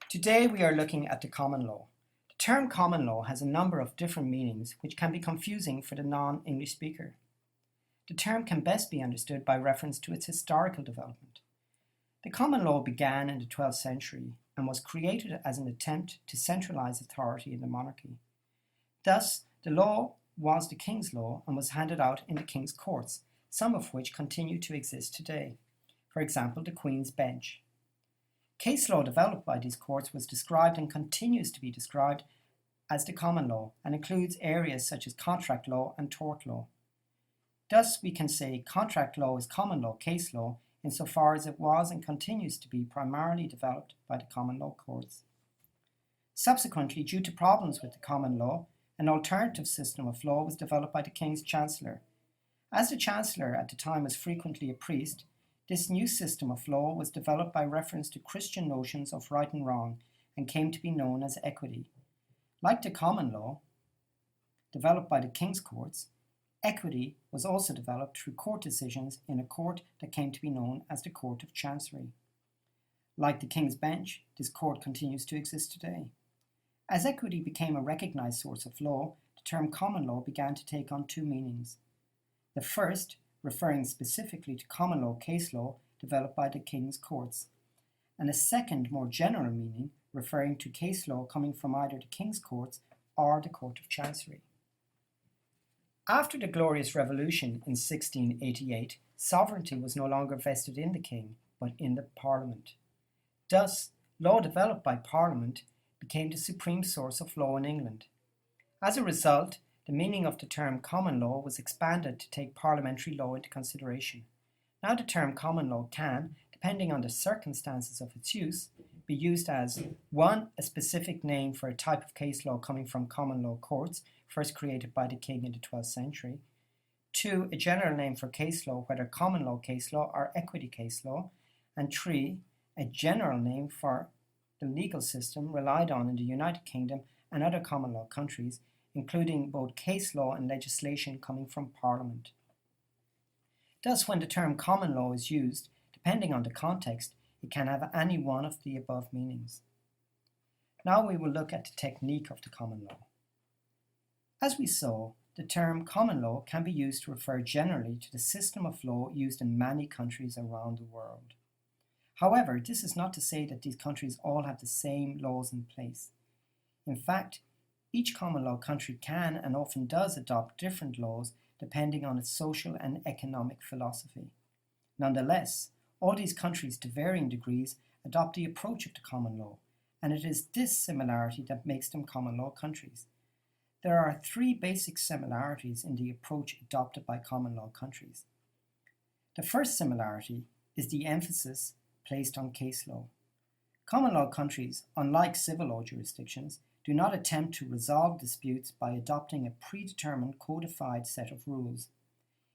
Today we are looking at the common law. The term common law has a number of different meanings which can be confusing for the non-English speaker. The term can best be understood by reference to its historical development. The common law began in the 12th century and was created as an attempt to centralize authority in the monarchy. Thus, the law was the king's law and was handed out in the king's courts, some of which continue to exist today. For example, the Queen's Bench. Case law developed by these courts was described and continues to be described as the common law and includes areas such as contract law and tort law. Thus, we can say contract law is common law case law insofar as it was and continues to be primarily developed by the common law courts. Subsequently, due to problems with the common law, an alternative system of law was developed by the King's Chancellor. As the Chancellor at the time was frequently a priest, this new system of law was developed by reference to Christian notions of right and wrong and came to be known as equity. Like the common law, developed by the King's Courts, equity was also developed through court decisions in a court that came to be known as the Court of Chancery. Like the King's Bench, this court continues to exist today. As equity became a recognized source of law, the term common law began to take on two meanings. The first, referring specifically to common law case law developed by the King's Courts, and a second, more general meaning, referring to case law coming from either the King's Courts or the Court of Chancery. After the Glorious Revolution in 1688, sovereignty was no longer vested in the King, but in the Parliament. Thus, law developed by Parliament became the supreme source of law in England. As a result, the meaning of the term common law was expanded to take parliamentary law into consideration. Now the term common law can, depending on the circumstances of its use, be used as 1. A specific name for a type of case law coming from common law courts, first created by the king in the 12th century. 2. A general name for case law, whether common law case law or equity case law. And 3. A general name for the legal system relied on in the United Kingdom and other common law countries, including both case law and legislation coming from Parliament. Thus, when the term common law is used, depending on the context, it can have any one of the above meanings. Now we will look at the technique of the common law. As we saw, the term common law can be used to refer generally to the system of law used in many countries around the world. However, this is not to say that these countries all have the same laws in place. In fact, each common law country can and often does adopt different laws depending on its social and economic philosophy. Nonetheless, all these countries to varying degrees adopt the approach of the common law, and it is this similarity that makes them common law countries. There are three basic similarities in the approach adopted by common law countries. The first similarity is the emphasis placed on case law. Common law countries, unlike civil law jurisdictions, do not attempt to resolve disputes by adopting a predetermined codified set of rules.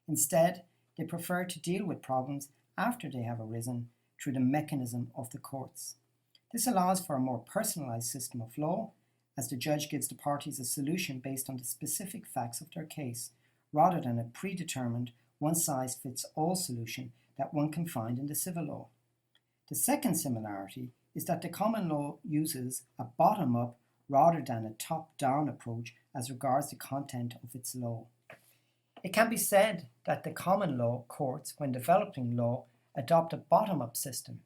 Instead, they prefer to deal with problems after they have arisen through the mechanism of the courts. This allows for a more personalized system of law, as the judge gives the parties a solution based on the specific facts of their case, rather than a predetermined, one-size-fits-all solution that one can find in the civil law. The second similarity is that the common law uses a bottom-up rather than a top-down approach as regards the content of its law. It can be said that the common law courts, when developing law, adopt a bottom-up system.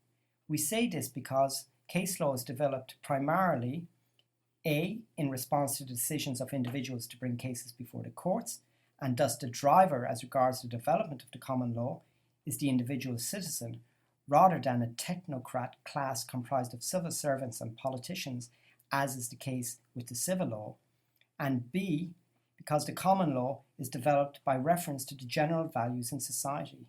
We say this because case law is developed primarily A. in response to the decisions of individuals to bring cases before the courts, and thus the driver as regards the development of the common law is the individual citizen, rather than a technocrat class comprised of civil servants and politicians, as is the case with the civil law, and B, because the common law is developed by reference to the general values in society.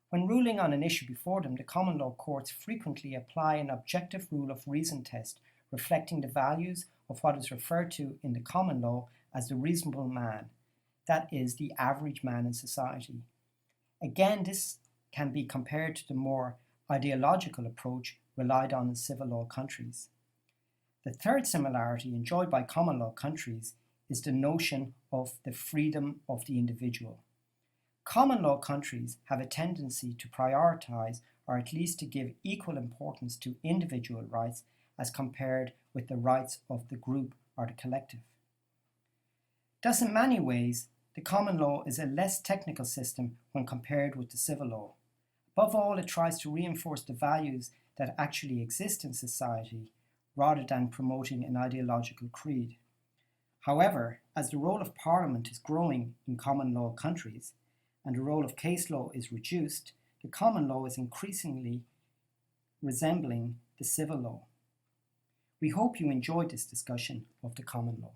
When ruling on an issue before them, the common law courts frequently apply an objective rule of reason test, reflecting the values of what is referred to in the common law as the reasonable man, that is, the average man in society. Again, this can be compared to the more ideological approach relied on in civil law countries. The third similarity enjoyed by common law countries is the notion of the freedom of the individual. Common law countries have a tendency to prioritize or at least to give equal importance to individual rights as compared with the rights of the group or the collective. Thus, in many ways, the common law is a less technical system when compared with the civil law. Above all, it tries to reinforce the values that actually exist in society rather than promoting an ideological creed. However, as the role of Parliament is growing in common law countries and the role of case law is reduced, the common law is increasingly resembling the civil law. We hope you enjoyed this discussion of the common law.